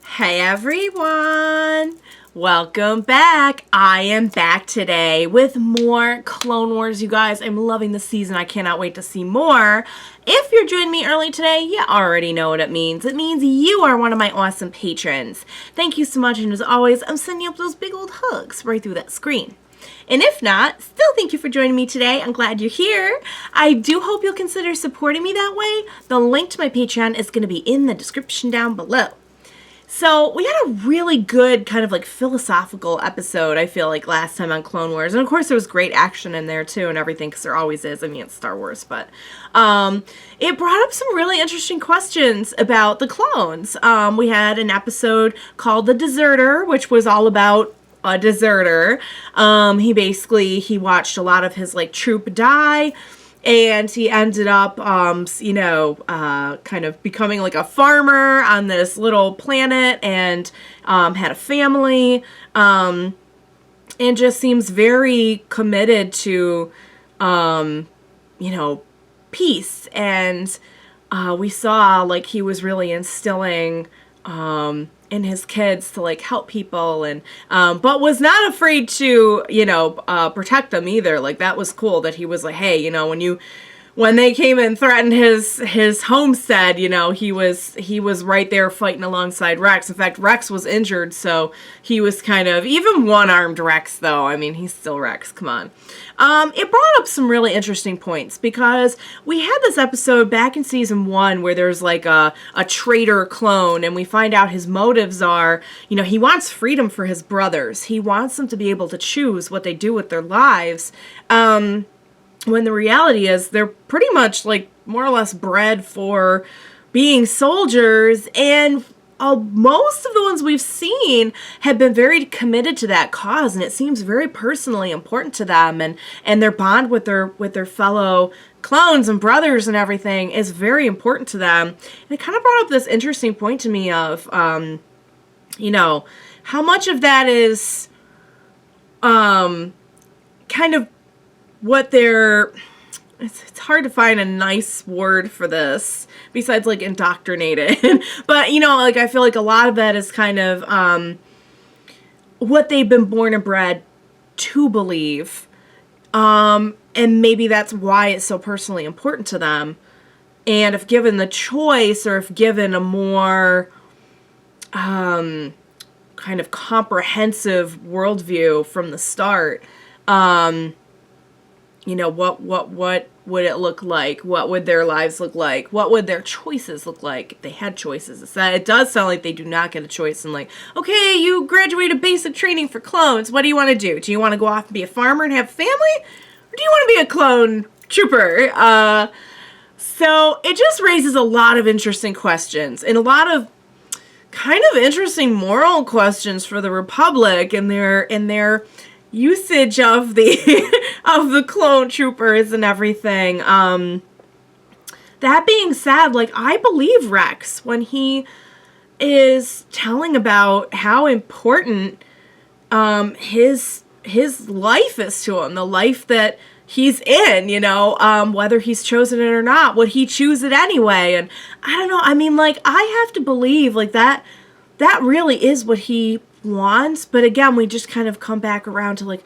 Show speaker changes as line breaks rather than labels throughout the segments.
Hey everyone! Welcome back. I am back today with more Clone Wars, you guys. I'm loving the season. I cannot wait to see more. If you're joining me early today, you already know what it means. It means you are one of my awesome patrons. Thank you so much, and as always, I'm sending you up those big old hugs right through that screen. And if not, still thank you for joining me today. I'm glad you're here. I do hope you'll consider supporting me that way. The link to my Patreon is going to be in the description down below. So we had a really good kind of like philosophical episode, I feel like, last time on Clone Wars. And of course there was great action in there too and everything, because there always is. I mean, it's Star Wars, but it brought up some really interesting questions about the clones. We had an episode called The Deserter, which was all about a deserter. He watched a lot of his like troop die, and he ended up, kind of becoming like a farmer on this little planet, and had a family, and just seems very committed to, peace. And we saw like he was really instilling in his kids to like help people, and but was not afraid to protect them either. Like, that was cool that he was like, hey, when they came and threatened his homestead, he was right there fighting alongside Rex. In fact, Rex was injured, so he was kind of, even one-armed Rex though, I mean, he's still Rex, come on. It brought up some really interesting points, because we had this episode back in season 1 where there's like a traitor clone, and we find out his motives are, he wants freedom for his brothers. He wants them to be able to choose what they do with their lives. When the reality is they're pretty much like more or less bred for being soldiers, and most of the ones we've seen have been very committed to that cause, and it seems very personally important to them, and their bond with their fellow clones and brothers and everything is very important to them. And it kind of brought up this interesting point to me of, how much of that is kind of what they're, it's hard to find a nice word for this besides like indoctrinated, but I feel like a lot of that is kind of what they've been born and bred to believe, and maybe that's why it's so personally important to them. And if given the choice, or if given a more kind of comprehensive worldview from the start, what would it look like? What would their lives look like? What would their choices look like if they had choices? It does sound like they do not get a choice. And like, okay, you graduated basic training for clones. What do you want to do? Do you want to go off and be a farmer and have a family? Or do you want to be a clone trooper? So it just raises a lot of interesting questions, and a lot of kind of interesting moral questions for the Republic and their usage of the clone troopers and everything. That being said, like, I believe Rex when he is telling about how important his life is to him, the life that he's in, whether he's chosen it or not, would he choose it anyway? And I don't know, I mean, like, I have to believe like that really is what he wants. But again, we just kind of come back around to like,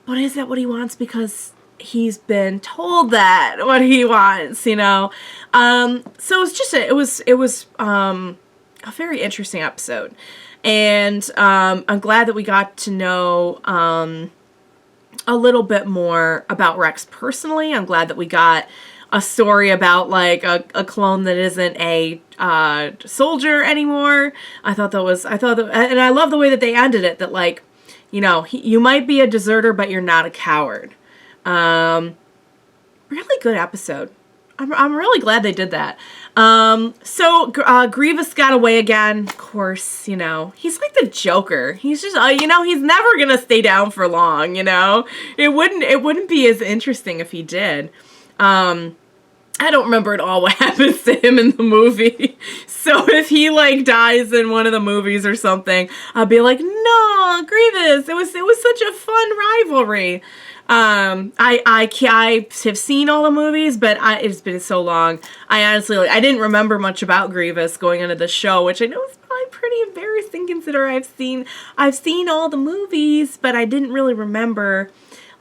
but is that what he wants because he's been told that what he wants, so it's just it was a very interesting episode, and I'm glad that we got to know a little bit more about Rex personally. I'm glad that we got a story about like a clone that isn't a soldier anymore. I thought that, and I love the way that they ended it, that like, you might be a deserter, but you're not a coward. Really good episode. I'm really glad they did that. So Grievous got away again. Of course, he's like the Joker. He's just, he's never gonna stay down for long. It wouldn't be as interesting if he did. I don't remember at all what happens to him in the movie. So if he like dies in one of the movies or something, I'll be like, no, Grievous, it was such a fun rivalry. I have seen all the movies, but it's been so long. I honestly, I didn't remember much about Grievous going into the show, which I know is probably pretty embarrassing considering I've seen all the movies, but I didn't really remember.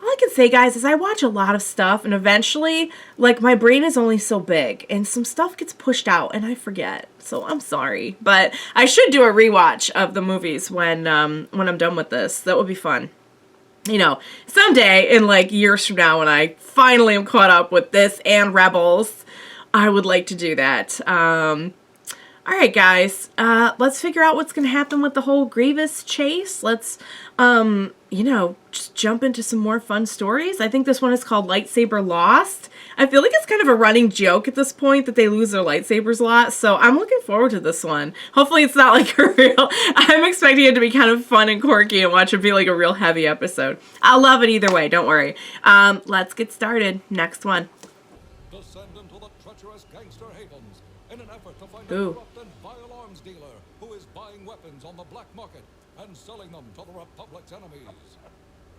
All I can say, guys, is I watch a lot of stuff, and eventually, like, my brain is only so big, and some stuff gets pushed out, and I forget. So I'm sorry, but I should do a rewatch of the movies when I'm done with this. That would be fun. You know, someday, in, like, years from now, when I finally am caught up with this and Rebels, I would like to do that. Alright, guys, let's figure out what's going to happen with the whole Grievous chase. Let's, you know, just jump into some more fun stories. I think this one is called Lightsaber Lost. I feel like it's kind of a running joke at this point that they lose their lightsabers a lot, so I'm looking forward to this one. Hopefully it's not like a real... I'm expecting it to be kind of fun and quirky and watch it be like a real heavy episode. I'll love it either way, don't worry. Let's get started. Next one.
Descend into the treacherous gangster havens in an effort to find
Ooh.
a corrupt and vile arms dealer who is buying weapons on the black market and selling them to the Republic's enemies.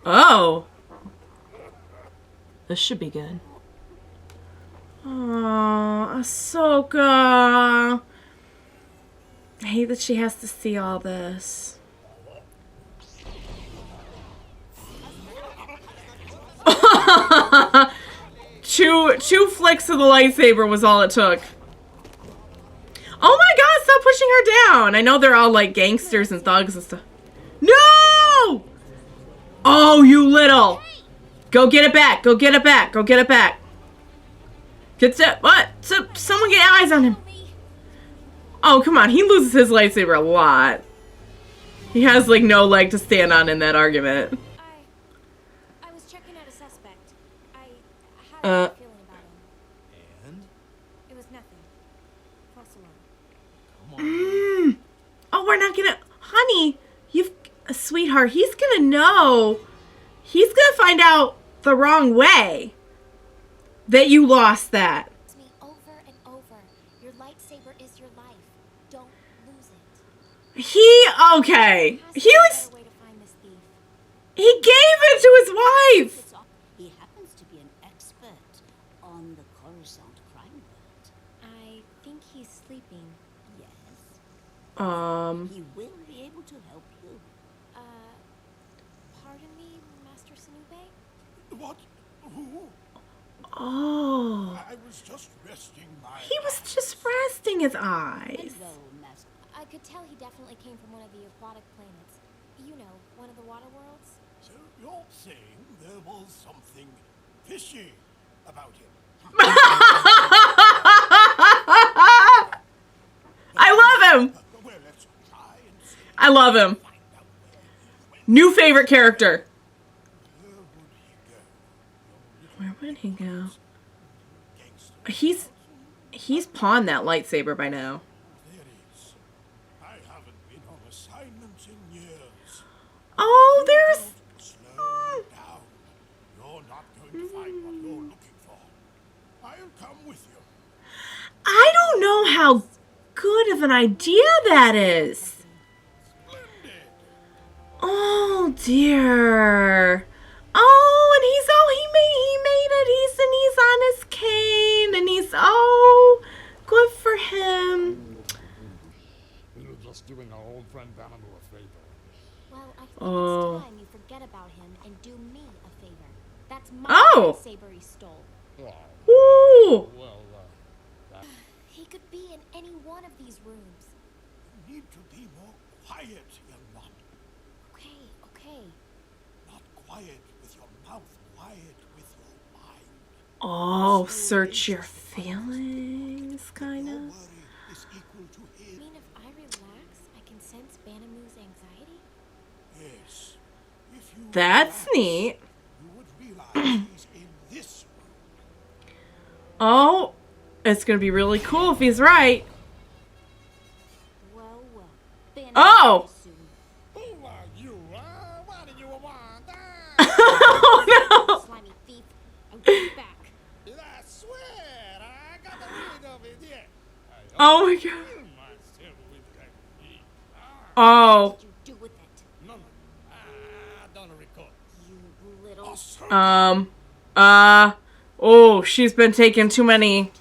Oh. This should be good. Aww, Ahsoka. I hate that she has to see all this. Two flicks of the lightsaber was all it took. Oh my god, stop pushing her down. I know they're all like gangsters and thugs and stuff. No! Oh, you little. Go get it back. Go get it back. Go get it back. Get that. What? So, someone get eyes on him. Oh, come on. He loses his lightsaber a lot. He has like no leg to stand on in that argument.
I was checking out a suspect. I had a feeling about him.
And?
It was nothing. False alarm.
Oh, we're not gonna... Honey, you've... Sweetheart, he's gonna know. He's gonna find out the wrong way that you lost that.
It's me over and over. Your lightsaber is your life. Don't lose it.
Okay.
Has
He
to be a
was...
better way to find this thief.
He gave it to his wife.
He happens to be an expert on the Coruscant crime world.
I think he's sleeping.
Yes,
Mm-hmm.
he will be able to help you.
Pardon me, Master Sinube?
What? Who?
Oh.
I was just resting my...
He was just resting his eyes.
Hello, Master.
I could tell he definitely came from one of the aquatic planets. You know, one of the water worlds.
So you're saying there was something fishy about him?
I love him.
Well, let's try and see.
I love him.
Find out where he went.
New favorite character.
Where would he go?
Where would he go?
Gangster.
He's pawned that lightsaber by now.
There is. I haven't been on assignment in years.
Oh, there's...
Slow down. You're not going to find what you're looking for. I'll come with you.
I don't know how good of an idea that is.
Splendid.
Oh, dear. Oh, and he made it. He's on his cane, and he's, oh, good for him.
We were just doing our old friend Vanamu a favor.
Well, I think
Oh.
it's time you forget about him and do me a favor. That's my
Oh.
lightsaber he stole.
Ooh.
Well,
He could be in any one of these rooms.
You need to be more quiet, young one.
Okay.
Not quiet with your mouth, quiet with your mind.
Oh, search your feelings, kind
Your
of.
worry is equal to
I
his.
mean, if I relax, I can sense Banamu's anxiety.
Yes. If you
That's
relax,
neat.
you would realize he's in this room.
Oh, it's going to be really cool if he's right.
Well. Banamu
Oh!
soon.
who are you? What do you want?
Oh, no.
Slimy thief. I'll get you back.
I swear, I got the rid of it, yeah.
Oh, my God.
Myself with that thief.
Oh.
What did you do with it?
No, I don't recall.
You little...
Oh, she's been taking too many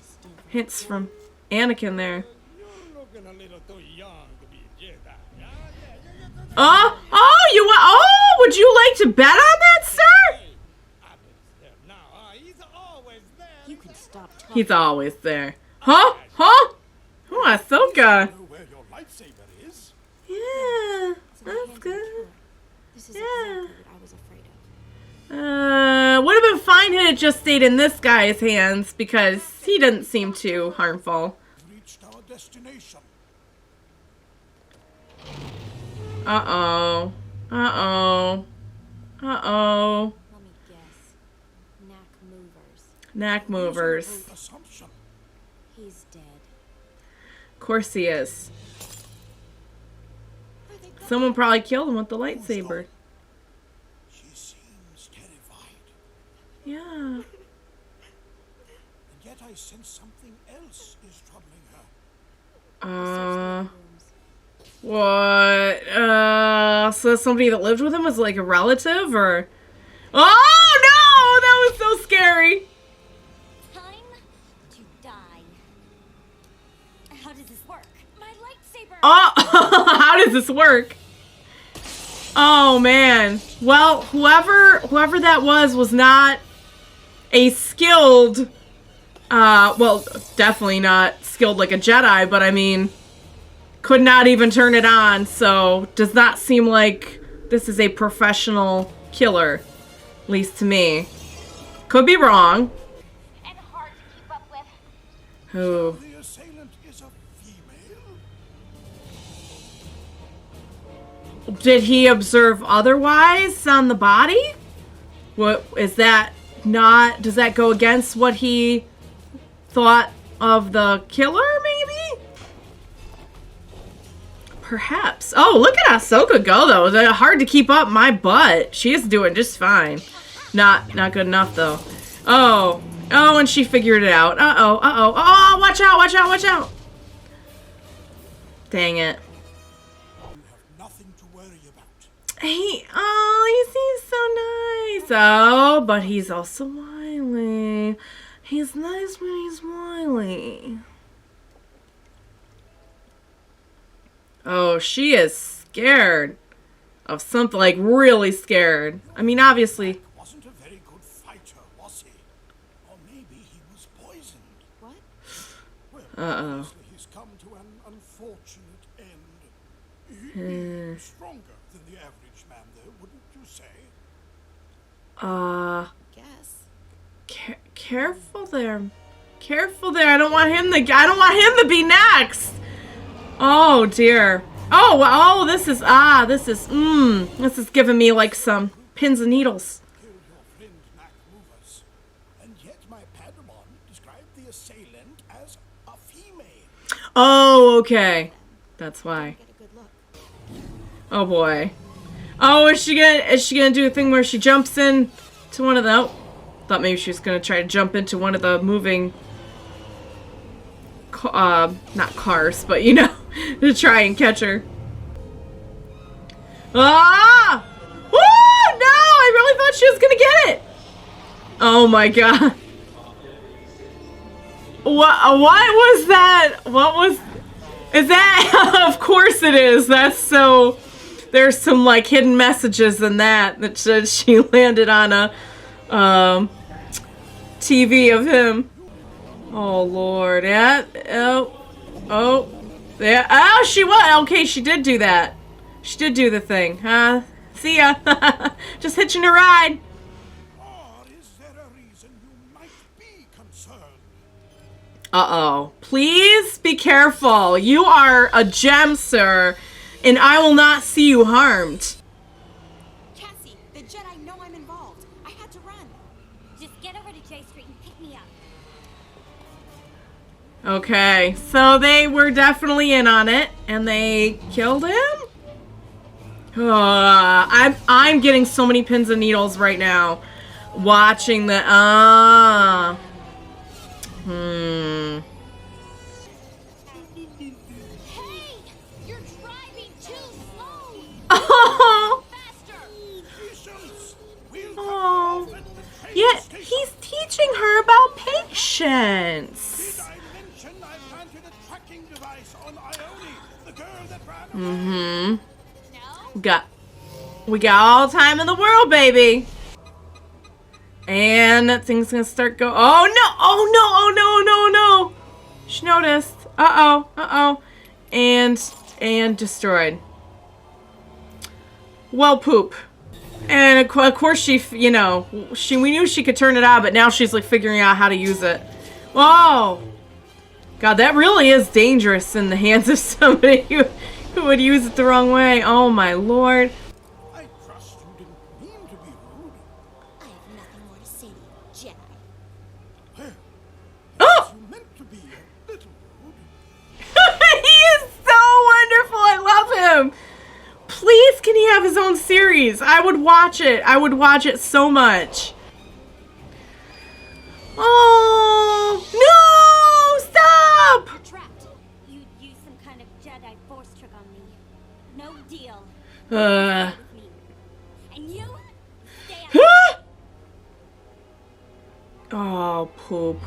hits from Anakin there.
You're looking a little too young to be a Jedi.
Would you like to bet on that, sir?
You can stop talking.
He's always there. Huh? Oh, Ahsoka.
Know where your lightsaber is?
Yeah,
It's in the
that's
hands of
good.
the killer. This is
Yeah.
exactly what I was afraid of.
Would have been fine had it just stayed in this guy's hands because he didn't seem too harmful.
Reached our destination.
Uh-oh. Uh-oh. Uh-oh.
Let me guess. Knack movers.
Knack movers.
Reasonable assumption.
He's dead.
Of course he is. Someone probably killed him with the lightsaber.
She seems terrified.
Yeah.
And yet I sense something else is troubling her.
What? So somebody that lived with him was like a relative or? Oh no! That was so scary.
Time to die. How does this work? My lightsaber!
Oh, how does this work? Oh man. Well, whoever that was not a skilled, well, definitely not skilled like a Jedi, but I mean, could not even turn it on, so does not seem like this is a professional killer, at least to me. Could be wrong.
And hard to keep up with.
Who?
The assailant is a female?
Did he observe otherwise on the body? What is that not? Does that go against what he thought of the killer, maybe? Perhaps. Oh, look at Ahsoka go, though. It's hard to keep up my butt. She is doing just fine. Not good enough, though. Oh. Oh, and she figured it out. Uh-oh, uh-oh. Oh, watch out, watch out, watch out. Dang it.
You have nothing to worry about.
He seems so nice. Oh, but he's also wily. He's nice, but he's wily. Oh, she is scared of something, like really scared. I mean, obviously.
Wasn't a very good fighter, was he? Or maybe he was poisoned.
What?
Well,
Uh-oh.
obviously he's come to an unfortunate end. He'd be stronger than the average man, though, wouldn't you say?
Guess.
Careful there. Careful there. I don't want him to be next. Oh dear. Oh, this is giving me like some pins and needles.
Killed your friend Knack Movers. And yet my Padawan described the assailant as a female.
Oh, okay. That's why.
Get a good look.
Oh boy. Oh, is she gonna do a thing where she jumps in to one of the? Oh, thought maybe she was gonna try to jump into one of the moving. Not cars, but you know, to try and catch her. Ah! Oh no! I really thought she was gonna get it. Oh my god. What was that? What was? Is that? Of course it is. That's so. There's some like hidden messages in that says she landed on a TV of him. Oh Lord, yeah. Oh, yeah. Oh, she was okay. She did do that. She did do the thing. See ya. Just hitching a ride.
Or is there a reason you might be concerned?
Uh-oh. Please be careful. You are a gem, sir, and I will not see you harmed.
Cassie, the Jedi know I'm involved. I had to run.
Just get over to J Street and pick me up.
Okay, so they were definitely in on it, and they killed him? I'm getting so many pins and needles right now. Watching the,
Hey! You're driving too slow!
Oh,
Faster!
Patience! We'll
oh.
cut you off at the train
Yeah,
station.
he's teaching her about patience.
Did I mention I planted a tracking device on Ione, the girl that ran away?
No?
We got all the time in the world, baby. And that thing's gonna start go. Oh no! Oh no! Oh no! No! No! She noticed. Uh-oh. And destroyed. Well, poop. And of course she, you know, we knew she could turn it on, but now she's like figuring out how to use it. Whoa! God, that really is dangerous in the hands of somebody who would use it the wrong way. Oh my lord.
I trust you didn't mean to be rude.
I have nothing more to say to you, Jedi.
Well,
Oh!
you meant to be a little rude.
He is so wonderful. I love him. Please, can he have his own series? I would watch it. I would watch it so much. Oh, no! Stop!
You're trapped. You used some kind of Jedi force trick on me. No deal. With me. And you stay out.
Oh, poop.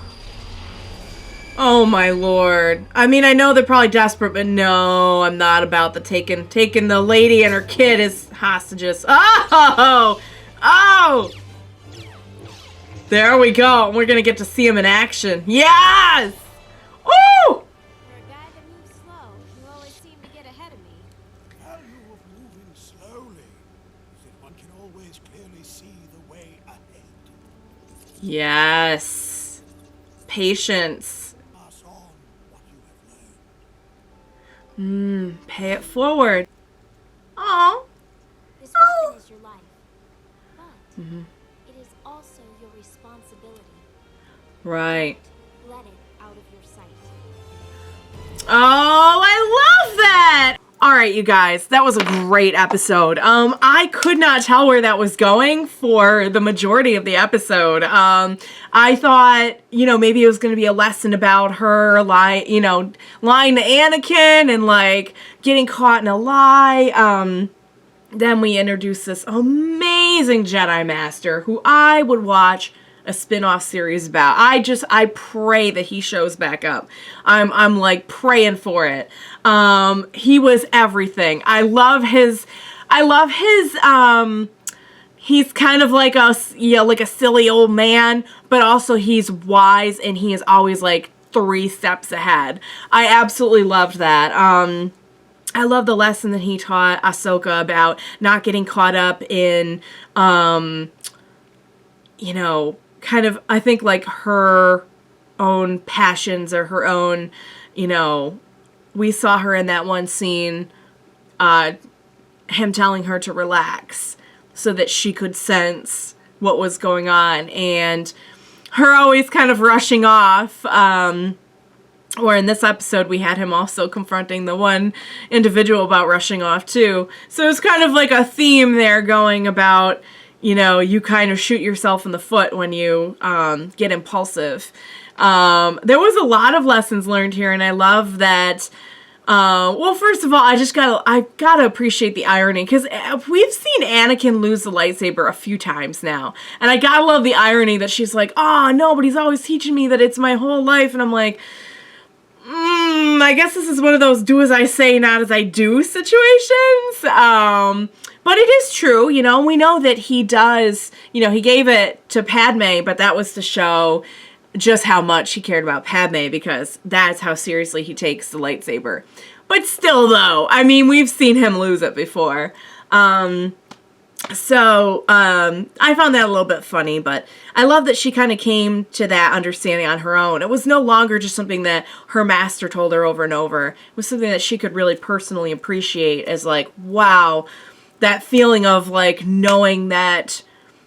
Oh my lord. I mean, I know they're probably desperate, but no, I'm not about the taking the lady and her kid as hostages. Oh! Oh! There we go. We're gonna get to see him in action. Yes! Woo!
For a guy that moves slow, you always seem to get ahead of me.
The value of moving slowly is that one can always clearly see the way ahead.
Yes. Patience.
Pass on what you have learned.
Pay it forward. Oh.
This weapon is your life, but it is also your responsibility.
Right.
Let it out of your sight.
Oh, I love that! Alright, you guys, that was a great episode. I could not tell where that was going for the majority of the episode. I thought, you know, maybe it was going to be a lesson about her, lying to Anakin and, like, getting caught in a lie. Then we introduced this amazing Jedi Master who I would watch a spin-off series about. I pray that he shows back up. I'm like praying for it. He was everything. I love his he's kind of like a silly old man, but also he's wise and he is always like 3 steps ahead. I absolutely loved that. I love the lesson that he taught Ahsoka about not getting caught up in you know, kind of, I think, like, her own passions or her own, you know, we saw her in that one scene, him telling her to relax so that she could sense what was going on, and her always kind of rushing off, or in this episode, we had him also confronting the one individual about rushing off, too. So it's kind of like a theme there going about, you know, you kind of shoot yourself in the foot when you get impulsive. There was a lot of lessons learned here, and I love that. Well, first of all, I gotta appreciate the irony, because we've seen Anakin lose the lightsaber a few times now, and I gotta love the irony that she's like, oh, no, but he's always teaching me that it's my whole life, and I'm like, I guess this is one of those do as I say, not as I do situations. But it is true, you know, we know that he does, you know, he gave it to Padme, but that was to show just how much he cared about Padme, because that's how seriously he takes the lightsaber. But still, though, I mean, we've seen him lose it before. So I found that a little bit funny, but I love that she kind of came to that understanding on her own. It was no longer just something that her master told her over and over. It was something that she could really personally appreciate as, like, wow, that feeling of, like, knowing that,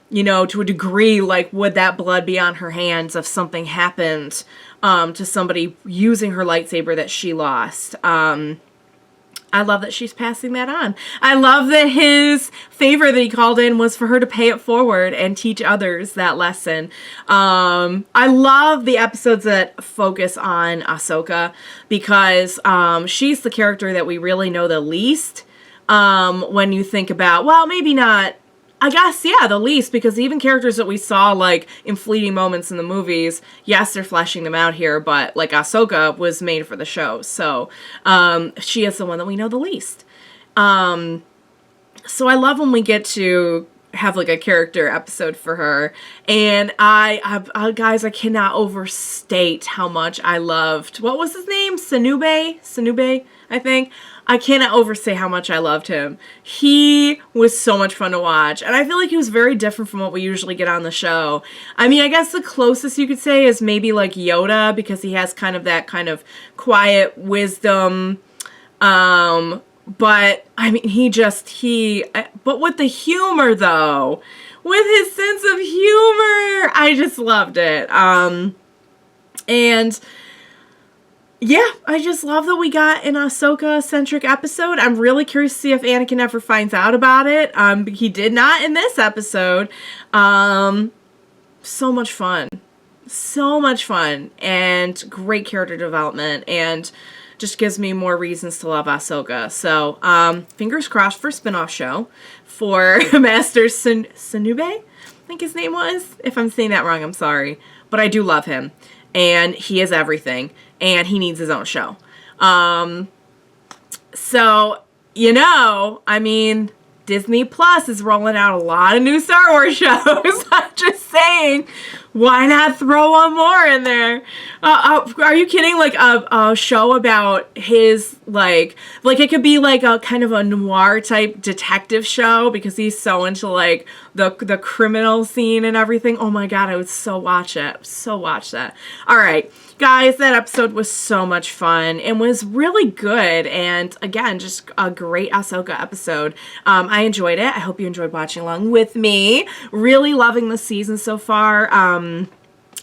you know, to a degree, like, would that blood be on her hands if something happened to somebody using her lightsaber that she lost. I love that she's passing that on. I love that his favor that he called in was for her to pay it forward and teach others that lesson. I love the episodes that focus on Ahsoka, because she's the character that we really know the least. When you think about, well, maybe not, I guess, yeah, the least, because even characters that we saw, like, in fleeting moments in the movies, yes, they're fleshing them out here, but, like, Ahsoka was made for the show, so, she is the one that we know the least. So I love when we get to have like a character episode for her. And guys, I cannot overstate how much I loved, what was his name? Sinube, I think. I cannot overstate how much I loved him. He was so much fun to watch. And I feel like he was very different from what we usually get on the show. I mean, I guess the closest you could say is maybe like Yoda, because he has kind of that kind of quiet wisdom. But I mean, but with the humor though, with his sense of humor, I just loved it. And yeah, I just love that we got an Ahsoka-centric episode. I'm really curious to see if Anakin ever finds out about it. He did not in this episode. So much fun. So much fun. And great character development. And just gives me more reasons to love Ahsoka. So, fingers crossed for a spinoff show for Master Sanube, I think his name was. If I'm saying that wrong, I'm sorry. But I do love him. And he is everything. And he needs his own show. So, you know, I mean, Disney Plus is rolling out a lot of new Star Wars shows. I'm just saying, why not throw one more in there? Are you kidding? Like a show about his, like it could be like a kind of a noir type detective show, because he's so into like the criminal scene and everything. Oh my God, I would so watch it. So watch that. All right. Guys, that episode was so much fun and was really good. And again, just a great Ahsoka episode. I enjoyed it. I hope you enjoyed watching along with me. Really loving the season so far.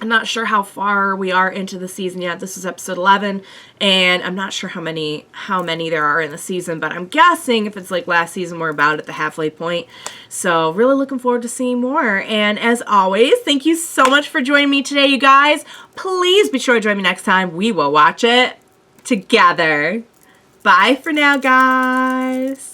I'm not sure how far we are into the season yet. This is episode 11, and I'm not sure how many there are in the season, but I'm guessing if it's like last season, we're about at the halfway point. So really looking forward to seeing more. And as always, thank you so much for joining me today, you guys. Please be sure to join me next time. We will watch it together. Bye for now, guys.